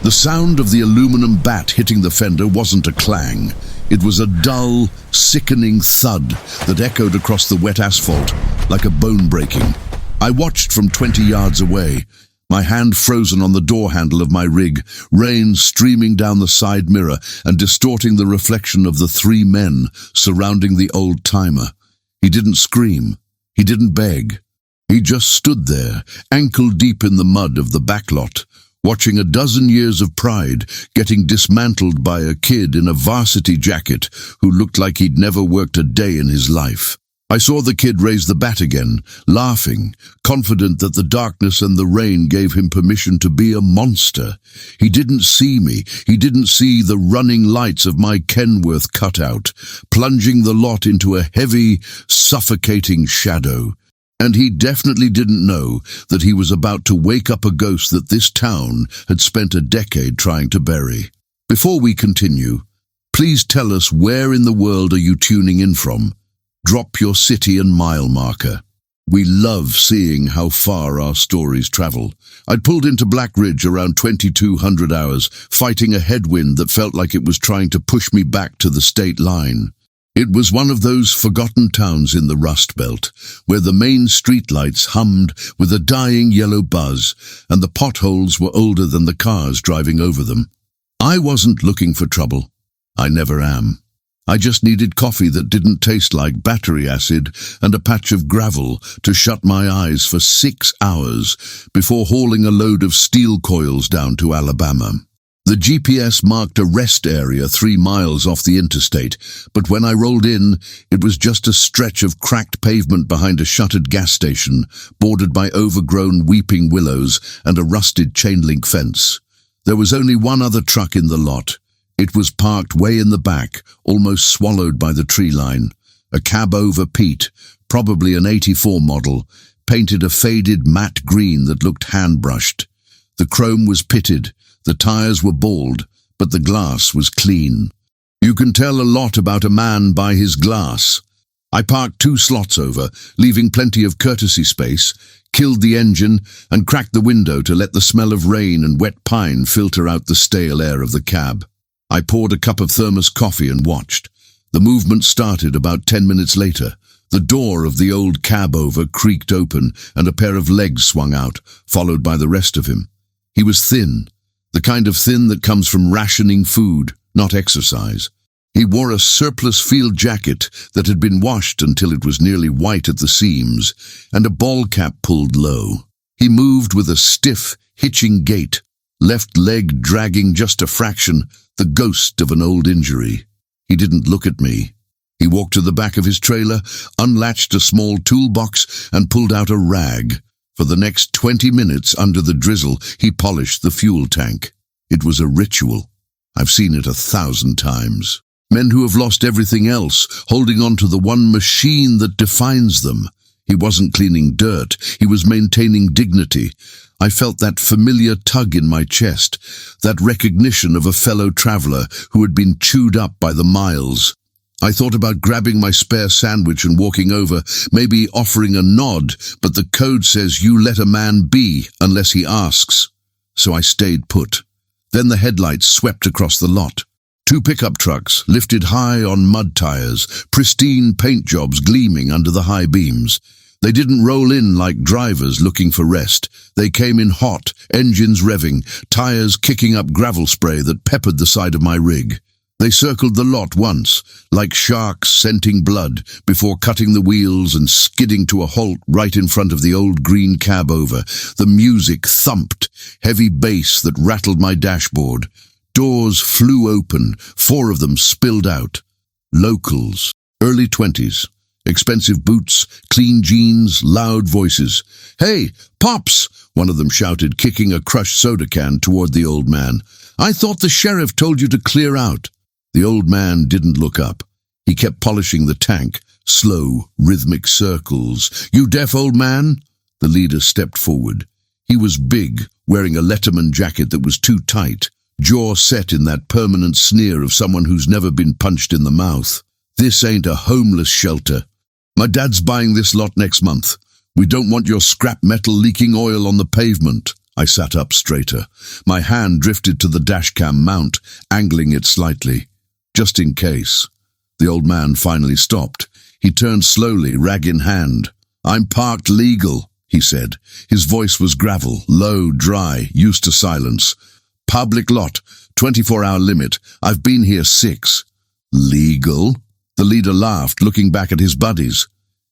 The sound of the aluminum bat hitting the fender wasn't a clang. It was a dull, sickening thud that echoed across the wet asphalt like a bone breaking. I watched from 20 yards away, my hand frozen on the door handle of my rig, rain streaming down the side mirror and distorting the reflection of the 3 men surrounding the old-timer. He didn't scream. He didn't beg. He just stood there, ankle-deep in the mud of the backlot, watching a dozen years of pride getting dismantled by a kid in a varsity jacket who looked like he'd never worked a day in his life. I saw the kid raise the bat again, laughing, confident that the darkness and the rain gave him permission to be a monster. He didn't see me. He didn't see the running lights of my Kenworth cutout, plunging the lot into a heavy, suffocating shadow. And he definitely didn't know that he was about to wake up a ghost that this town had spent a decade trying to bury. Before we continue, please tell us where in the world are you tuning in from? Drop your city and mile marker. We love seeing how far our stories travel. I'd pulled into Black Ridge around 2200 hours, fighting a headwind that felt like it was trying to push me back to the state line. It was one of those forgotten towns in the Rust Belt, where the main streetlights hummed with a dying yellow buzz, and the potholes were older than the cars driving over them. I wasn't looking for trouble. I never am. I just needed coffee that didn't taste like battery acid and a patch of gravel to shut my eyes for 6 hours before hauling a load of steel coils down to Alabama. The GPS marked a rest area 3 miles off the interstate, but when I rolled in, it was just a stretch of cracked pavement behind a shuttered gas station, bordered by overgrown weeping willows and a rusted chain-link fence. There was only one other truck in the lot. It was parked way in the back, almost swallowed by the tree line. A cabover Pete, probably an '84 model, painted a faded matte green that looked hand-brushed. The chrome was pitted. The tires were bald, but the glass was clean. You can tell a lot about a man by his glass. I parked 2 slots over, leaving plenty of courtesy space, killed the engine, and cracked the window to let the smell of rain and wet pine filter out the stale air of the cab. I poured a cup of thermos coffee and watched. The movement started about 10 minutes later. The door of the old cabover creaked open and a pair of legs swung out, followed by the rest of him. He was thin. The kind of thin that comes from rationing food, not exercise. He wore a surplus field jacket that had been washed until it was nearly white at the seams, and a ball cap pulled low. He moved with a stiff, hitching gait, left leg dragging just a fraction, the ghost of an old injury. He didn't look at me. He walked to the back of his trailer, unlatched a small toolbox, and pulled out a rag. For the next 20 minutes under the drizzle, he polished the fuel tank. It was a ritual. I've seen it 1,000 times. Men who have lost everything else, holding on to the one machine that defines them. He wasn't cleaning dirt. He was maintaining dignity. I felt that familiar tug in my chest, that recognition of a fellow traveler who had been chewed up by the miles. I thought about grabbing my spare sandwich and walking over, maybe offering a nod, but the code says you let a man be unless he asks. So I stayed put. Then the headlights swept across the lot. 2 pickup trucks, lifted high on mud tires, pristine paint jobs gleaming under the high beams. They didn't roll in like drivers looking for rest. They came in hot, engines revving, tires kicking up gravel spray that peppered the side of my rig. They circled the lot once, like sharks scenting blood, before cutting the wheels and skidding to a halt right in front of the old green cabover. The music thumped, heavy bass that rattled my dashboard. Doors flew open, 4 of them spilled out. Locals, early 20s. Expensive boots, clean jeans, loud voices. "Hey, Pops!" one of them shouted, kicking a crushed soda can toward the old man. "I thought the sheriff told you to clear out." The old man didn't look up. He kept polishing the tank, slow, rhythmic circles. "You deaf, old man?" The leader stepped forward. He was big, wearing a Letterman jacket that was too tight, jaw set in that permanent sneer of someone who's never been punched in the mouth. "This ain't a homeless shelter. My dad's buying this lot next month. We don't want your scrap metal leaking oil on the pavement." I sat up straighter. My hand drifted to the dashcam mount, angling it slightly. Just in case. The old man finally stopped. He turned slowly, rag in hand. "I'm parked legal," he said. His voice was gravel, low, dry, used to silence. "Public lot, 24-hour limit. I've been here 6. "Legal?" The leader laughed, looking back at his buddies.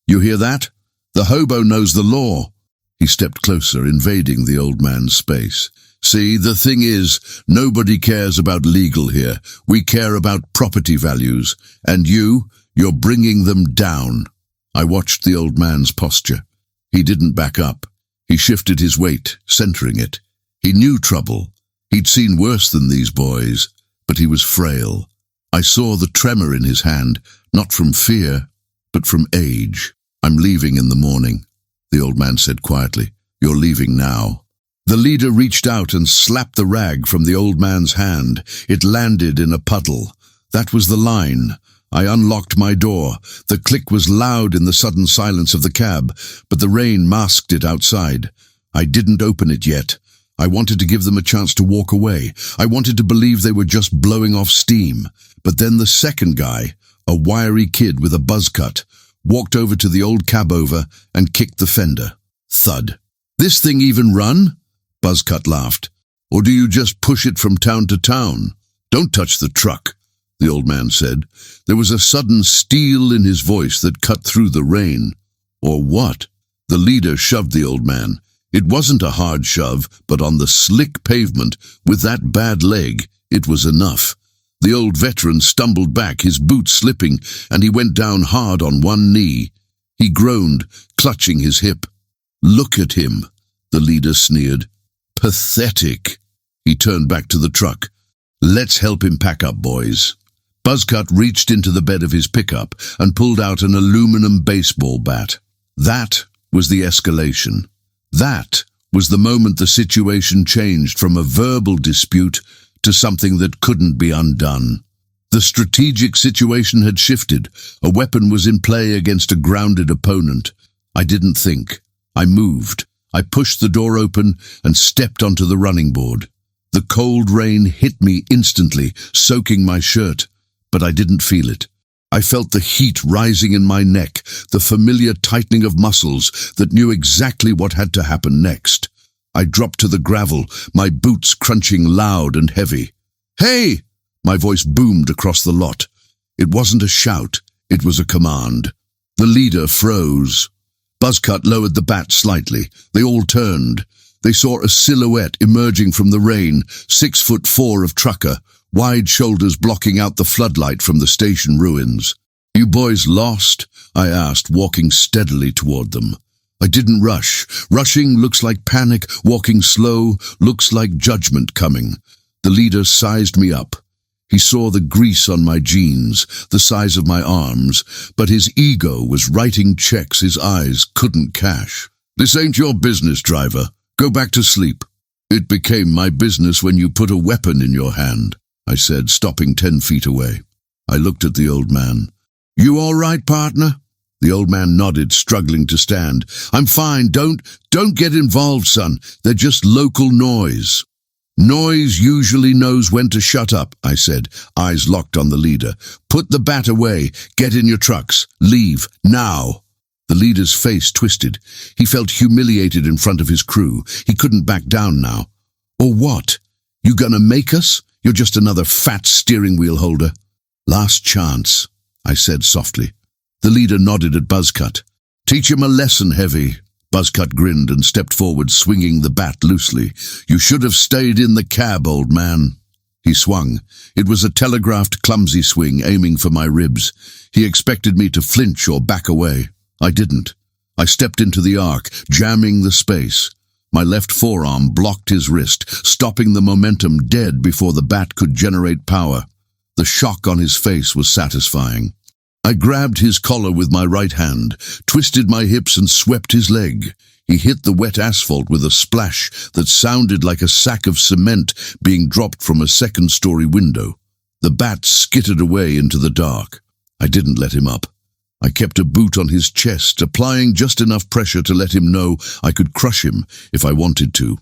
"You hear that? The hobo knows the law." He stepped closer, invading the old man's space. "See, the thing is, nobody cares about legal here. We care about property values. And you're bringing them down." I watched the old man's posture. He didn't back up. He shifted his weight, centering it. He knew trouble. He'd seen worse than these boys, but he was frail. I saw the tremor in his hand, not from fear, but from age. "I'm leaving in the morning," the old man said quietly. "You're leaving now." The leader reached out and slapped the rag from the old man's hand. It landed in a puddle. That was the line. I unlocked my door. The click was loud in the sudden silence of the cab, but the rain masked it outside. I didn't open it yet. I wanted to give them a chance to walk away. I wanted to believe they were just blowing off steam. But then the second guy, a wiry kid with a buzz cut, walked over to the old cabover and kicked the fender. Thud. "This thing even run?" Buzzcut laughed. "Or do you just push it from town to town?" "Don't touch the truck," the old man said. There was a sudden steel in his voice that cut through the rain. "Or what?" The leader shoved the old man. It wasn't a hard shove, but on the slick pavement, with that bad leg, it was enough. The old veteran stumbled back, his boots slipping, and he went down hard on one knee. He groaned, clutching his hip. "Look at him," the leader sneered. "Pathetic." He turned back to the truck. "Let's help him pack up, boys." Buzzcut reached into the bed of his pickup and pulled out an aluminum baseball bat. That was the escalation. That was the moment the situation changed from a verbal dispute to something that couldn't be undone. The strategic situation had shifted. A weapon was in play against a grounded opponent. I didn't think. I moved. I pushed the door open and stepped onto the running board. The cold rain hit me instantly, soaking my shirt, but I didn't feel it. I felt the heat rising in my neck, the familiar tightening of muscles that knew exactly what had to happen next. I dropped to the gravel, my boots crunching loud and heavy. "Hey!" My voice boomed across the lot. It wasn't a shout, it was a command. The leader froze. Buzzcut lowered the bat slightly. They all turned. They saw a silhouette emerging from the rain, 6'4" of trucker, wide shoulders blocking out the floodlight from the station ruins. "You boys lost?" I asked, walking steadily toward them. I didn't rush. Rushing looks like panic, walking slow looks like judgment coming. The leader sized me up. He saw the grease on my jeans, the size of my arms, but his ego was writing checks his eyes couldn't cash. "This ain't your business, driver. Go back to sleep." "It became my business when you put a weapon in your hand," I said, stopping 10 feet away. I looked at the old man. "You all right, partner?" The old man nodded, struggling to stand. "I'm fine. Don't get involved, son. They're just local noise." "Noise usually knows when to shut up," I said, eyes locked on the leader. "Put the bat away. Get in your trucks. Leave. Now." The leader's face twisted. He felt humiliated in front of his crew. He couldn't back down now. "Or what? You gonna make us? You're just another fat steering wheel holder." "Last chance," I said softly. The leader nodded at Buzzcut. "Teach him a lesson, Heavy." Buzzcut grinned and stepped forward, swinging the bat loosely. "You should have stayed in the cab, old man." He swung. It was a telegraphed, clumsy swing, aiming for my ribs. He expected me to flinch or back away. I didn't. I stepped into the arc, jamming the space. My left forearm blocked his wrist, stopping the momentum dead before the bat could generate power. The shock on his face was satisfying. I grabbed his collar with my right hand, twisted my hips and swept his leg. He hit the wet asphalt with a splash that sounded like a sack of cement being dropped from a second-story window. The bat skittered away into the dark. I didn't let him up. I kept a boot on his chest, applying just enough pressure to let him know I could crush him if I wanted to.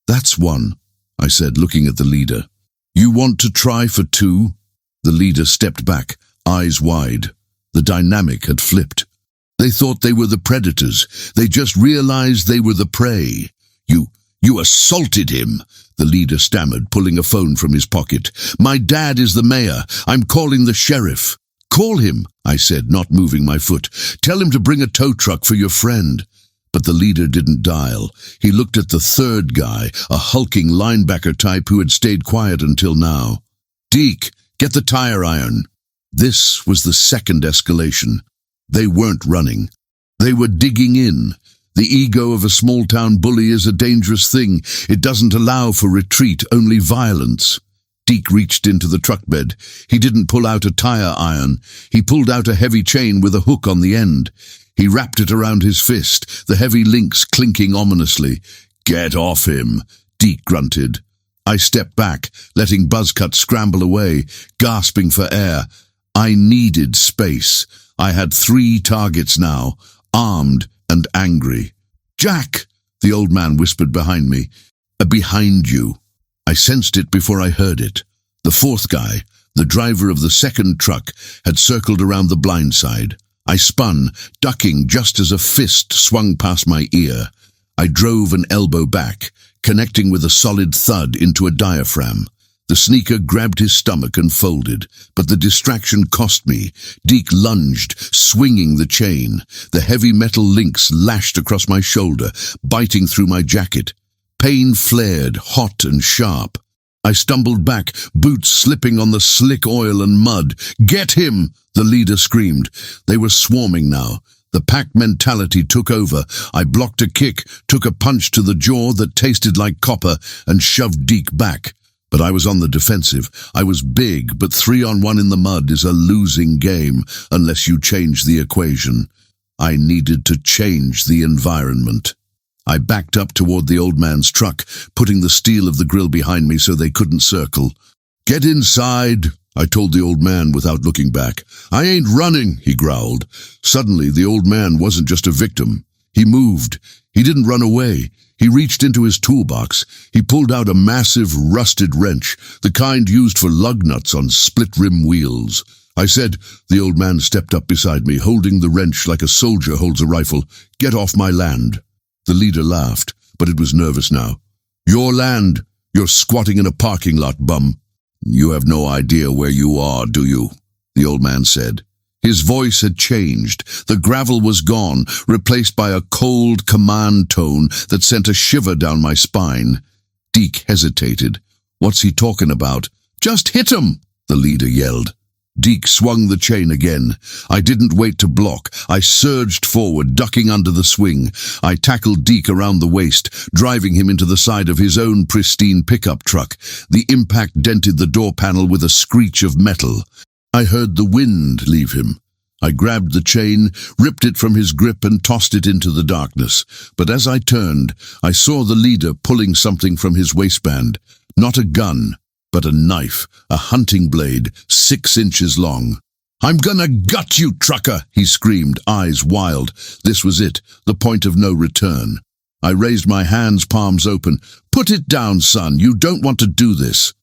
That's one, I said, looking at the leader. You want to try for two? The leader stepped back, eyes wide. The dynamic had flipped. They thought they were the predators. They just realized they were the prey. You assaulted him, the leader stammered, pulling a phone from his pocket. My dad is the mayor. I'm calling the sheriff. Call him, I said, not moving my foot. Tell him to bring a tow truck for your friend. But the leader didn't dial. He looked at the third guy, a hulking linebacker type who had stayed quiet until now. Deke, get the tire iron. This was the second escalation. They weren't running. They were digging in. The ego of a small-town bully is a dangerous thing. It doesn't allow for retreat, only violence. Deke reached into the truck bed. He didn't pull out a tire iron. He pulled out a heavy chain with a hook on the end. He wrapped it around his fist, the heavy links clinking ominously. Get off him, Deke grunted. I stepped back, letting Buzzcut scramble away, gasping for air. I needed space. I had 3 targets now, armed and angry. Jack, the old man whispered behind me. Behind you. I sensed it before I heard it. The fourth guy, the driver of the second truck, had circled around the blind side. I spun, ducking just as a fist swung past my ear. I drove an elbow back, connecting with a solid thud into a diaphragm. The sneaker grabbed his stomach and folded, but the distraction cost me. Deke lunged, swinging the chain. The heavy metal links lashed across my shoulder, biting through my jacket. Pain flared, hot and sharp. I stumbled back, boots slipping on the slick oil and mud. Get him! The leader screamed. They were swarming now. The pack mentality took over. I blocked a kick, took a punch to the jaw that tasted like copper, and shoved Deke back. But I was on the defensive. I was big, but 3-on-1 in the mud is a losing game unless you change the equation. I needed to change the environment. I backed up toward the old man's truck, putting the steel of the grill behind me so they couldn't circle. Get inside, I told the old man without looking back. I ain't running, he growled. Suddenly, the old man wasn't just a victim. He moved. He didn't run away. He reached into his toolbox. He pulled out a massive, rusted wrench, the kind used for lug nuts on split-rim wheels. I said. The old man stepped up beside me, holding the wrench like a soldier holds a rifle. Get off my land. The leader laughed, but it was nervous now. Your land. You're squatting in a parking lot, bum. You have no idea where you are, do you? The old man said. His voice had changed. The gravel was gone, replaced by a cold command tone that sent a shiver down my spine. Deke hesitated. What's he talking about? Just hit him, the leader yelled. Deke swung the chain again. I didn't wait to block. I surged forward, ducking under the swing. I tackled Deke around the waist, driving him into the side of his own pristine pickup truck. The impact dented the door panel with a screech of metal. I heard the wind leave him. I grabbed the chain, ripped it from his grip and tossed it into the darkness. But as I turned, I saw the leader pulling something from his waistband. Not a gun, but a knife, a hunting blade, 6 inches long. I'm gonna gut you, trucker, he screamed, eyes wild. This was it, the point of no return. I raised my hands, palms open. Put it down, son, you don't want to do this.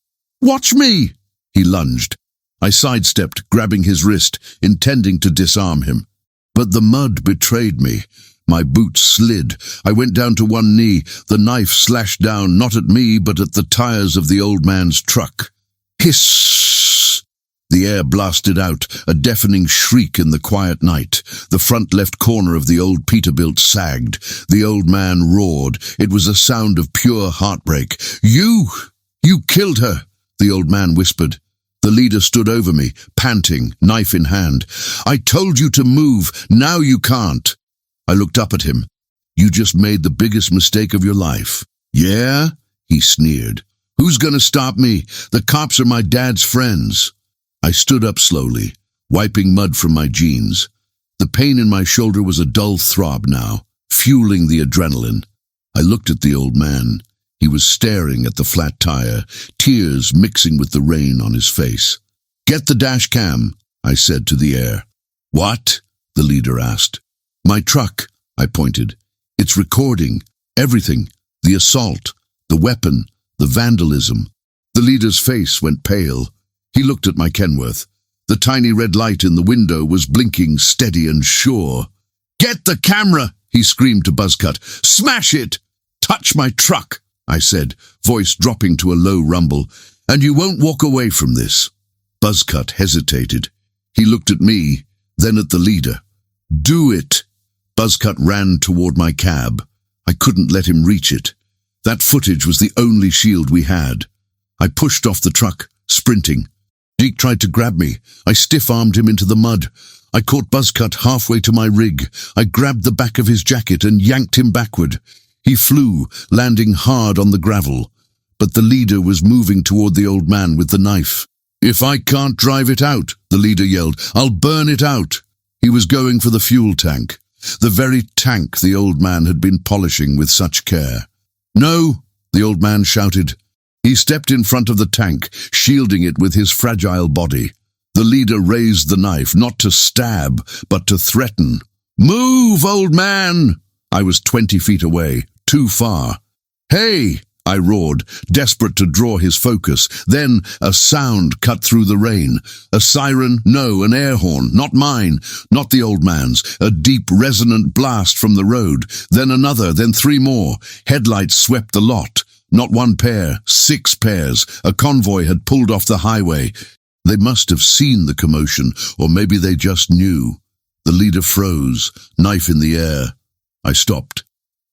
Watch me, he lunged. I sidestepped, grabbing his wrist, intending to disarm him. But the mud betrayed me. My boots slid. I went down to one knee. The knife slashed down, not at me, but at the tires of the old man's truck. Hiss! The air blasted out, a deafening shriek in the quiet night. The front left corner of the old Peterbilt sagged. The old man roared. It was a sound of pure heartbreak. You killed her, the old man whispered. The leader stood over me, panting, knife in hand. I told you to move. Now you can't. I looked up at him. You just made the biggest mistake of your life. Yeah? He sneered. Who's gonna stop me? The cops are my dad's friends. I stood up slowly, wiping mud from my jeans. The pain in my shoulder was a dull throb now, fueling the adrenaline. I looked at the old man. He was staring at the flat tire, tears mixing with the rain on his face. Get the dash cam, I said to the air. What? The leader asked. My truck, I pointed. It's recording. Everything. The assault. The weapon, the vandalism. The leader's face went pale. He looked at my Kenworth. The tiny red light in the window was blinking steady and sure. "Get the camera!" he screamed to Buzzcut. "Smash it!" "Touch my truck," I said, voice dropping to a low rumble, "and you won't walk away from this." Buzzcut hesitated. He looked at me, then at the leader. "Do it!" Buzzcut ran toward my cab. I couldn't let him reach it. That footage was the only shield we had. I pushed off the truck, sprinting. Deke tried to grab me. I stiff-armed him into the mud. I caught Buzzcut halfway to my rig. I grabbed the back of his jacket and yanked him backward. He flew, landing hard on the gravel. But the leader was moving toward the old man with the knife. "If I can't drive it out," the leader yelled, "I'll burn it out." He was going for the fuel tank, the very tank the old man had been polishing with such care. "No," the old man shouted. He stepped in front of the tank, shielding it with his fragile body. The leader raised the knife, not to stab, but to threaten. "Move, old man!" I was 20 feet away, too far. "Hey!" I roared, desperate to draw his focus. Then a sound cut through the rain. A siren, no, an air horn, not mine, not the old man's. A deep, resonant blast from the road. Then another, then 3 more. Headlights swept the lot. Not 1 pair, 6 pairs. A convoy had pulled off the highway. They must have seen the commotion, or maybe they just knew. The leader froze, knife in the air. I stopped.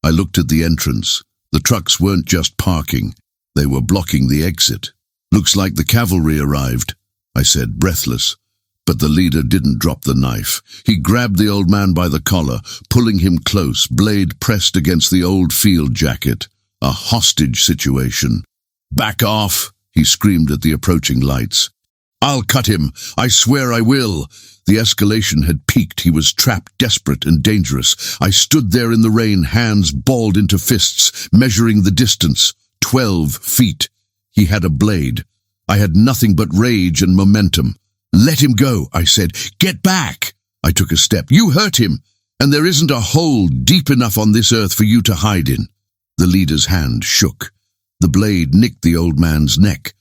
I looked at the entrance. The trucks weren't just parking. They were blocking the exit. "Looks like the cavalry arrived," I said, breathless. But the leader didn't drop the knife. He grabbed the old man by the collar, pulling him close, blade pressed against the old field jacket. A hostage situation. "Back off," he screamed at the approaching lights. "I'll cut him. I swear I will." The escalation had peaked. He was trapped, desperate and dangerous. I stood there in the rain, hands balled into fists, measuring the distance. 12 feet. He had a blade. I had nothing but rage and momentum. "Let him go," I said. "Get back." I took a step. "You hurt him, and there isn't a hole deep enough on this earth for you to hide in." The leader's hand shook. The blade nicked the old man's neck.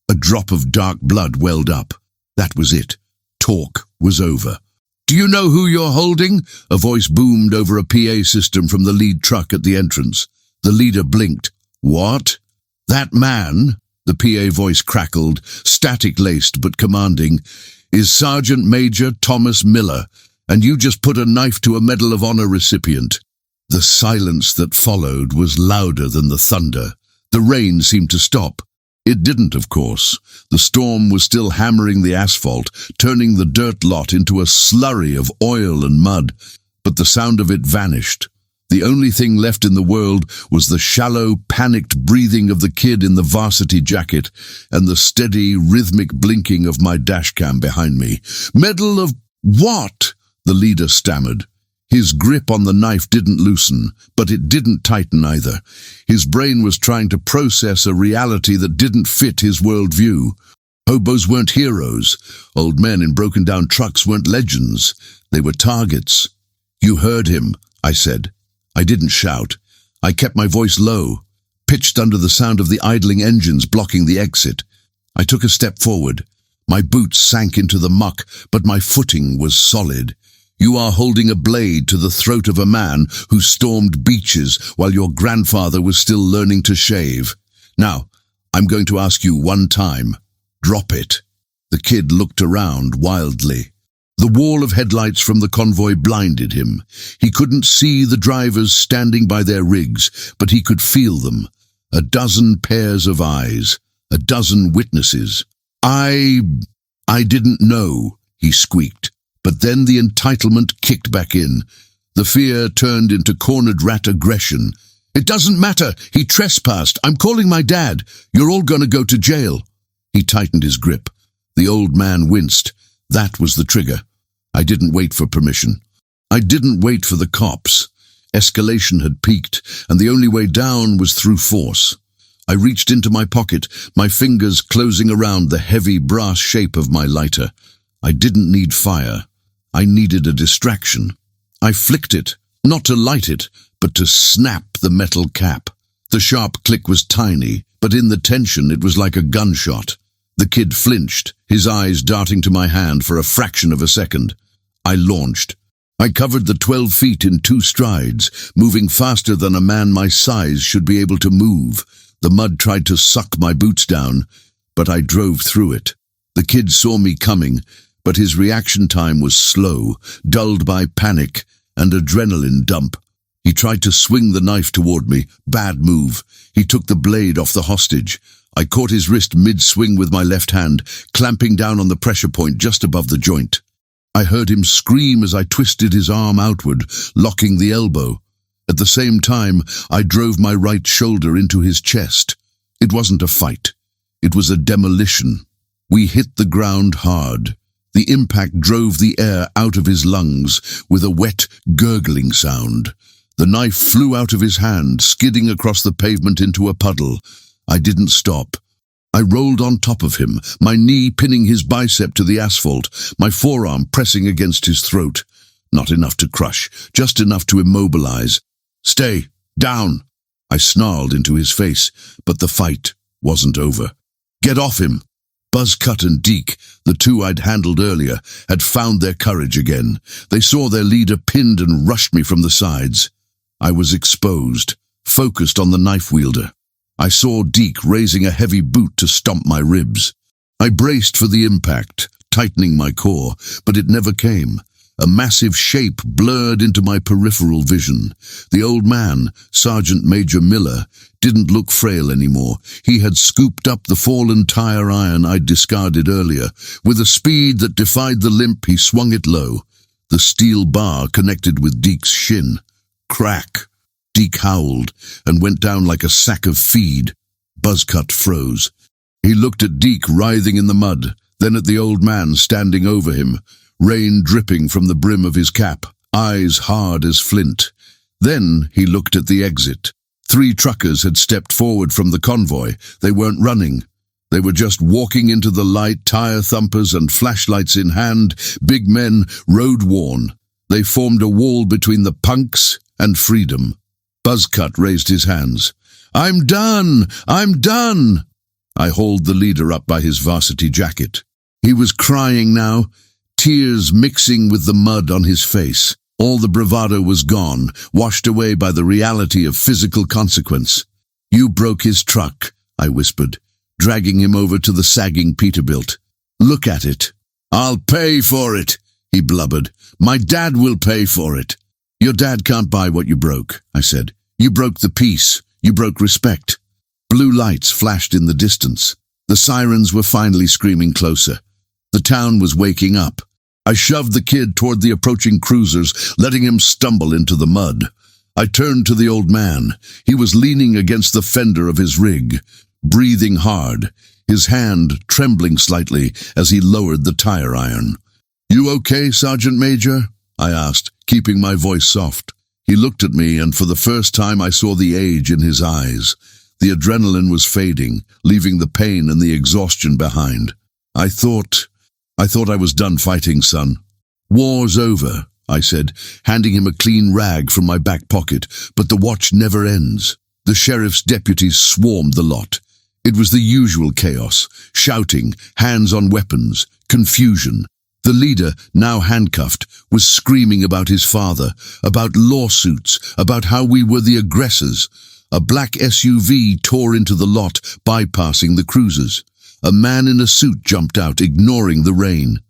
A drop of dark blood welled up. That was it. Talk was over. "Do you know who you're holding?" A voice boomed over a PA system from the lead truck at the entrance. The leader blinked. "What?" "That man," the PA voice crackled, static-laced but commanding, "is Sergeant Major Thomas Miller, and you just put a knife to a Medal of Honor recipient." The silence that followed was louder than the thunder. The rain seemed to stop. It didn't, of course. The storm was still hammering the asphalt, turning the dirt lot into a slurry of oil and mud. But the sound of it vanished. The only thing left in the world was the shallow, panicked breathing of the kid in the varsity jacket and the steady, rhythmic blinking of my dashcam behind me. "Medal of what?" the leader stammered. His grip on the knife didn't loosen, but it didn't tighten either. His brain was trying to process a reality that didn't fit his worldview. Hobos weren't heroes. Old men in broken-down trucks weren't legends. They were targets. "You heard him," I said. I didn't shout. I kept my voice low, pitched under the sound of the idling engines blocking the exit. I took a step forward. My boots sank into the muck, but my footing was solid. "You are holding a blade to the throat of a man who stormed beaches while your grandfather was still learning to shave. Now, I'm going to ask you one time. Drop it." The kid looked around wildly. The wall of headlights from the convoy blinded him. He couldn't see the drivers standing by their rigs, but he could feel them. A dozen pairs of eyes, a dozen witnesses. I didn't know," he squeaked. But then the entitlement kicked back in. The fear turned into cornered rat aggression. "It doesn't matter. He trespassed. I'm calling my dad. You're all going to go to jail." He tightened his grip. The old man winced. That was the trigger. I didn't wait for permission. I didn't wait for the cops. Escalation had peaked, and the only way down was through force. I reached into my pocket, my fingers closing around the heavy brass shape of my lighter. I didn't need fire. I needed a distraction. I flicked it, not to light it, but to snap the metal cap. The sharp click was tiny, but in the tension it was like a gunshot. The kid flinched, his eyes darting to my hand for a fraction of a second. I launched. I covered the 12 feet in 2 strides, moving faster than a man my size should be able to move. The mud tried to suck my boots down, but I drove through it. The kid saw me coming, but his reaction time was slow, dulled by panic and adrenaline dump. He tried to swing the knife toward me. Bad move. He took the blade off the hostage. I caught his wrist mid-swing with my left hand, clamping down on the pressure point just above the joint. I heard him scream as I twisted his arm outward, locking the elbow. At the same time, I drove my right shoulder into his chest. It wasn't a fight. It was a demolition. We hit the ground hard. The impact drove the air out of his lungs with a wet, gurgling sound. The knife flew out of his hand, skidding across the pavement into a puddle. I didn't stop. I rolled on top of him, my knee pinning his bicep to the asphalt, my forearm pressing against his throat. Not enough to crush, just enough to immobilize. "Stay, down!" I snarled into his face, but the fight wasn't over. "Get off him!" Buzzcut and Deke, the two I'd handled earlier, had found their courage again. They saw their leader pinned and rushed me from the sides. I was exposed, focused on the knife wielder. I saw Deke raising a heavy boot to stomp my ribs. I braced for the impact, tightening my core, but it never came. A massive shape blurred into my peripheral vision. The old man, Sergeant Major Miller, didn't look frail anymore. He had scooped up the fallen tire iron I'd discarded earlier. With a speed that defied the limp, he swung it low. The steel bar connected with Deke's shin. Crack! Deke howled and went down like a sack of feed. Buzzcut froze. He looked at Deke writhing in the mud, then at the old man standing over him, rain dripping from the brim of his cap, eyes hard as flint. Then he looked at the exit. 3 truckers had stepped forward from the convoy. They weren't running. They were just walking into the light, tire thumpers and flashlights in hand, big men, road-worn. They formed a wall between the punks and freedom. Buzzcut raised his hands. "I'm done! I'm done!" I hauled the leader up by his varsity jacket. He was crying now, tears mixing with the mud on his face. All the bravado was gone, washed away by the reality of physical consequence. "You broke his truck," I whispered, dragging him over to the sagging Peterbilt. "Look at it." "I'll pay for it," he blubbered. "My dad will pay for it." "Your dad can't buy what you broke," I said. "You broke the peace. You broke respect." Blue lights flashed in the distance. The sirens were finally screaming closer. The town was waking up. I shoved the kid toward the approaching cruisers, letting him stumble into the mud. I turned to the old man. He was leaning against the fender of his rig, breathing hard, his hand trembling slightly as he lowered the tire iron. "You okay, Sergeant Major?" I asked, keeping my voice soft. He looked at me, and for the first time I saw the age in his eyes. The adrenaline was fading, leaving the pain and the exhaustion behind. I thought I was done fighting, son. "War's over," I said, handing him a clean rag from my back pocket, "but the watch never ends." The sheriff's deputies swarmed the lot. It was the usual chaos, shouting, hands on weapons, confusion. The leader, now handcuffed, was screaming about his father, about lawsuits, about how we were the aggressors. A black SUV tore into the lot, bypassing the cruisers. A man in a suit jumped out, ignoring the rain.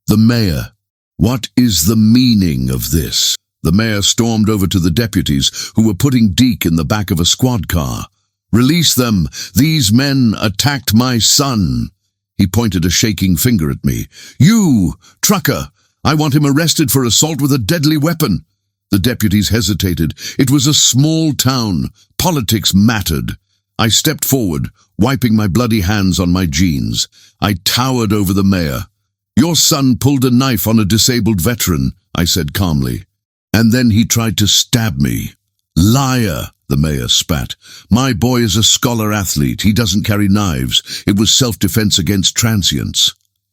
The mayor. "What is the meaning of this?" The mayor stormed over to the deputies, who were putting Deke in the back of a squad car. "Release them! These men attacked my son!" He pointed a shaking finger at me. "You, trucker! I want him arrested for assault with a deadly weapon." The deputies hesitated. It was a small town. Politics mattered. I stepped forward, wiping my bloody hands on my jeans. I towered over the mayor. "Your son pulled a knife on a disabled veteran," I said calmly. "And then he tried to stab me." "Liar," the mayor spat. "My boy is a scholar athlete. He doesn't carry knives. It was self-defense against transients."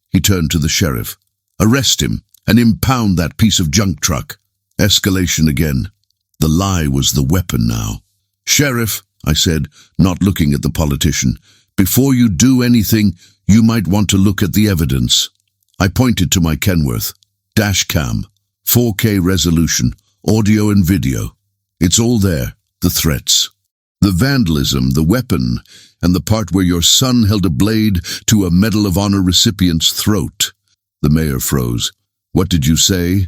He turned to the sheriff. "Arrest him and impound that piece of junk truck." Escalation again. The lie was the weapon now. "Sheriff," I said, not looking at the politician. Before you do anything, you might want to look at the evidence. I pointed to my Kenworth. Dashcam, 4K resolution, audio and video. It's all there, the threats. The vandalism, the weapon, and the part where your son held a blade to a Medal of Honor recipient's throat. The mayor froze. What did you say?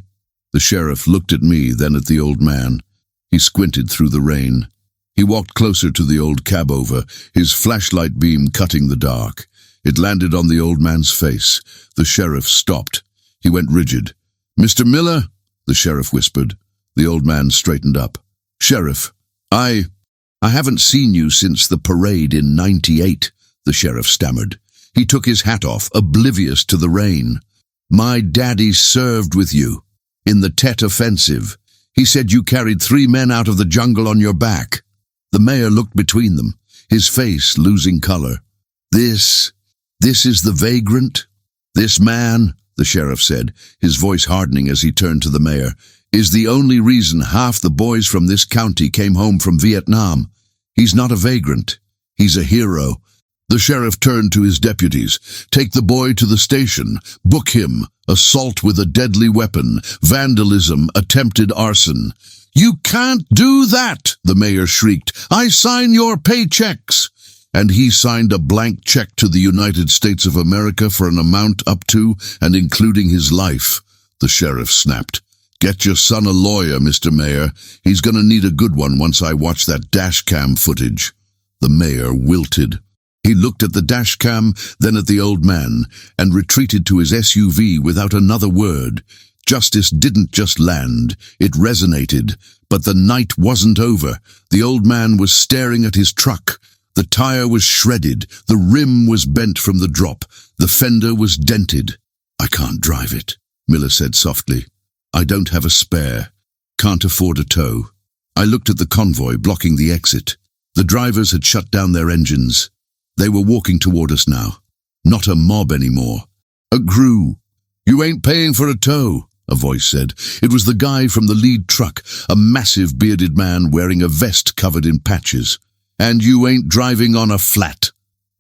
The sheriff looked at me, then at the old man. He squinted through the rain. He walked closer to the old cabover, his flashlight beam cutting the dark. It landed on the old man's face. The sheriff stopped. He went rigid. "Mr. Miller," the sheriff whispered. The old man straightened up. "Sheriff, I haven't seen you since the parade in '98, the sheriff stammered. He took his hat off, oblivious to the rain. "My daddy served with you in the Tet Offensive. He said you carried 3 men out of the jungle on your back." The mayor looked between them, his face losing color. This is the vagrant? This man," the sheriff said, his voice hardening as he turned to the mayor, "is the only reason half the boys from this county came home from Vietnam. He's not a vagrant. He's a hero." The sheriff turned to his deputies. "Take the boy to the station. Book him. Assault with a deadly weapon. Vandalism. Attempted arson." "You can't do that," the mayor shrieked. "I sign your paychecks." And he signed a blank check to the United States of America for an amount up to and including his life. The sheriff snapped. "Get your son a lawyer, Mr. Mayor. He's going to need a good one once I watch that dashcam footage." The mayor wilted. He looked at the dashcam, then at the old man, and retreated to his SUV without another word. Justice didn't just land, it resonated. But the night wasn't over. The old man was staring at his truck. The tire was shredded, the rim was bent from the drop, the fender was dented. "I can't drive it," Miller said softly. "I don't have a spare. Can't afford a tow." I looked at the convoy blocking the exit. The drivers had shut down their engines. They were walking toward us now. Not a mob anymore. A crew. "You ain't paying for a tow," a voice said. It was the guy from the lead truck, a massive bearded man wearing a vest covered in patches. "And you ain't driving on a flat."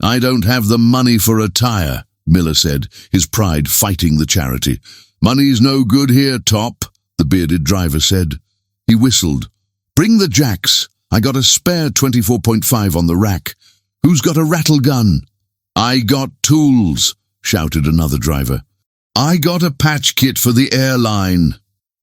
"I don't have the money for a tire," Miller said, his pride fighting the charity. "Money's no good here, Top," the bearded driver said. He whistled. "Bring the jacks. I got a spare 24.5 on the rack. Who's got a rattle gun?" "I got tools," shouted another driver. "I got a patch kit for the airline."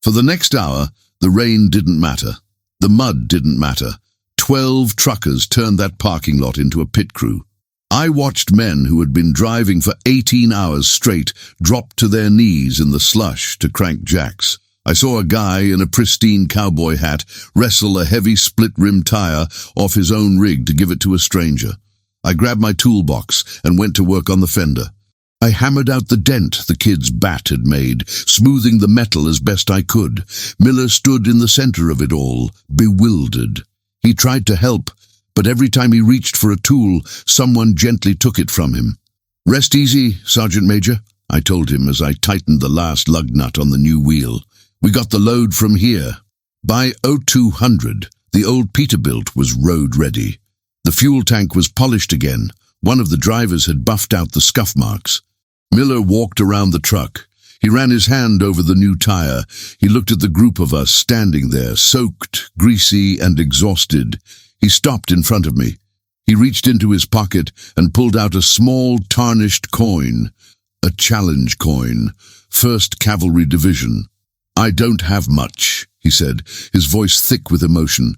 For the next hour, the rain didn't matter. The mud didn't matter. 12 truckers turned that parking lot into a pit crew. I watched men who had been driving for 18 hours straight drop to their knees in the slush to crank jacks. I saw a guy in a pristine cowboy hat wrestle a heavy split-rim tire off his own rig to give it to a stranger. I grabbed my toolbox and went to work on the fender. I hammered out the dent the kid's bat had made, smoothing the metal as best I could. Miller stood in the center of it all, bewildered. He tried to help, but every time he reached for a tool, someone gently took it from him. "Rest easy, Sergeant Major," I told him as I tightened the last lug nut on the new wheel. "We got the load from here." By 0200, the old Peterbilt was road-ready. The fuel tank was polished again. One of the drivers had buffed out the scuff marks. Miller walked around the truck. He ran his hand over the new tire. He looked at the group of us standing there, soaked, greasy, and exhausted. He stopped in front of me. He reached into his pocket and pulled out a small, tarnished coin. A challenge coin. 1st Cavalry Division. "I don't have much," he said, his voice thick with emotion.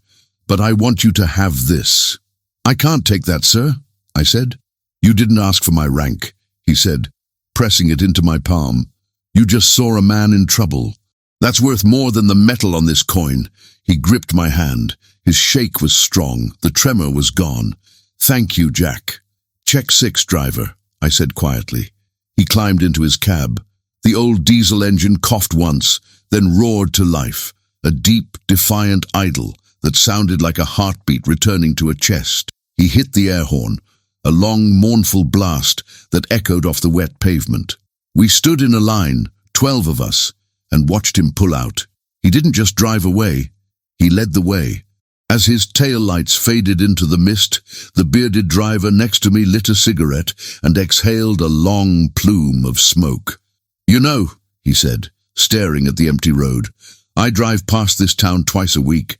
"But I want you to have this." "I can't take that, sir," I said. "You didn't ask for my rank," he said, pressing it into my palm. "You just saw a man in trouble. That's worth more than the metal on this coin." He gripped my hand. His shake was strong. The tremor was gone. "Thank you, Jack." "Check 6, driver," I said quietly. He climbed into his cab. The old diesel engine coughed once, then roared to life, a deep, defiant idle that sounded like a heartbeat returning to a chest. He hit the air horn, a long, mournful blast that echoed off the wet pavement. We stood in a line, 12 of us, and watched him pull out. He didn't just drive away. He led the way. As his taillights faded into the mist, the bearded driver next to me lit a cigarette and exhaled a long plume of smoke. "You know," he said, staring at the empty road, "I drive past this town twice a week.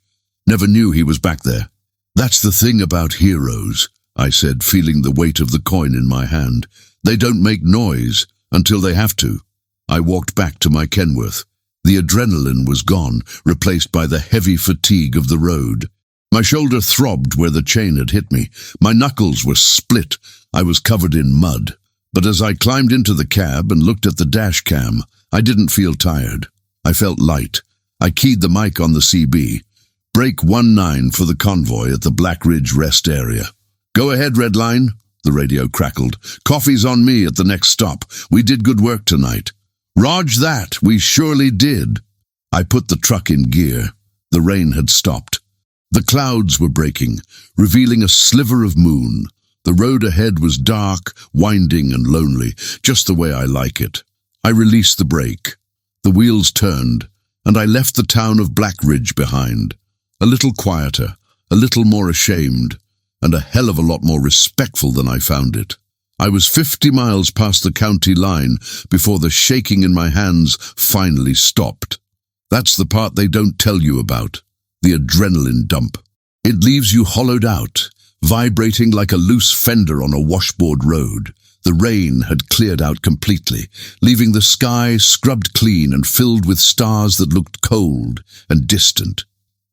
Never knew he was back there." "That's the thing about heroes," I said, feeling the weight of the coin in my hand. "They don't make noise until they have to." I walked back to my Kenworth. The adrenaline was gone, replaced by the heavy fatigue of the road. My shoulder throbbed where the chain had hit me. My knuckles were split. I was covered in mud. But as I climbed into the cab and looked at the Dashcam, I didn't feel tired. I felt light. I keyed the mic on the CB. "Break 19 for the Convoy at the Black Ridge rest area." "Go ahead, Redline," the radio crackled. "Coffee's on me at the next stop. We did good work tonight." "Rog that, we surely did." I put the truck in gear. The rain had stopped. The clouds were breaking, revealing a sliver of moon. The road ahead was dark, winding and lonely, just the way I like it. I released the brake. The wheels turned, and I left the town of Black Ridge behind. A little quieter, a little more ashamed, and a hell of a lot more respectful than I found it. I was 50 miles past the county line before the shaking in my hands finally stopped. That's the part they don't tell you about, the adrenaline dump. It leaves you hollowed out, vibrating like a loose fender on a washboard road. The rain had cleared out completely, leaving the sky scrubbed clean and filled with stars that looked cold and distant.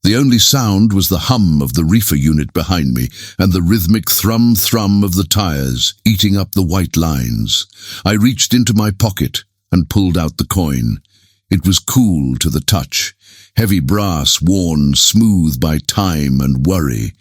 The only sound was the hum of the reefer unit behind me and the rhythmic thrum-thrum of the tires eating up the white lines. I reached into my pocket and pulled out the coin. It was cool to the touch, heavy brass worn smooth by time and worry.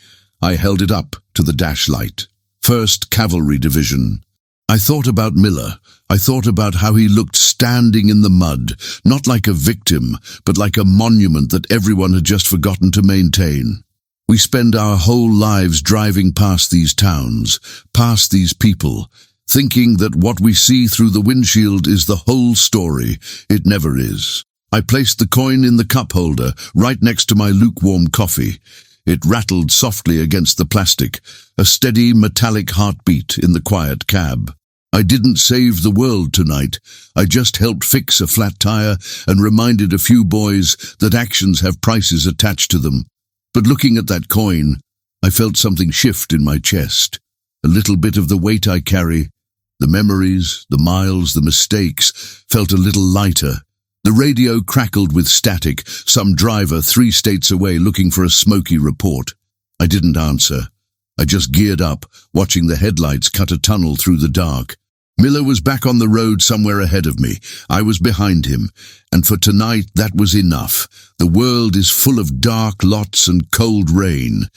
I held it up to the dashlight. 1st Cavalry Division. I thought about Miller. I thought about how he looked standing in the mud, not like a victim, but like a monument that everyone had just forgotten to maintain. We spend our whole lives driving past these towns, past these people, thinking that what we see through the windshield is the whole story. It never is. I placed the coin in the cup holder, right next to my lukewarm coffee. It rattled softly against the plastic, a steady metallic heartbeat in the quiet cab. I didn't save the world tonight. I just helped fix a flat tire and reminded a few boys that actions have prices attached to them. But looking at that coin, I felt something shift in my chest. A little bit of the weight I carry, the memories, the miles, the mistakes, felt a little lighter. The radio crackled with static, some driver 3 states away looking for a smoky report. I didn't answer. I just geared up, watching the headlights cut a tunnel through the dark. Miller was back on the road somewhere ahead of me. I was behind him, and for tonight that was enough. The world is full of dark lots and cold rain,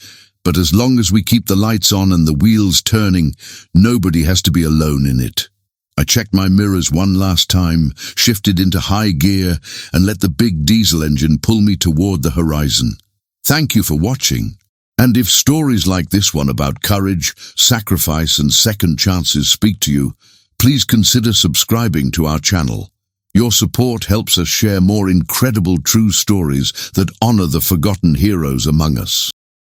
but as long as we keep the lights on and the wheels turning, nobody has to be alone in it. I checked my mirrors one last time, shifted into high gear, and let the big diesel engine pull me toward the horizon. Thank you for watching. And if stories like this one about courage, sacrifice, and second chances speak to you, please consider subscribing to our channel. Your support helps us share more incredible true stories that honor the forgotten heroes among us.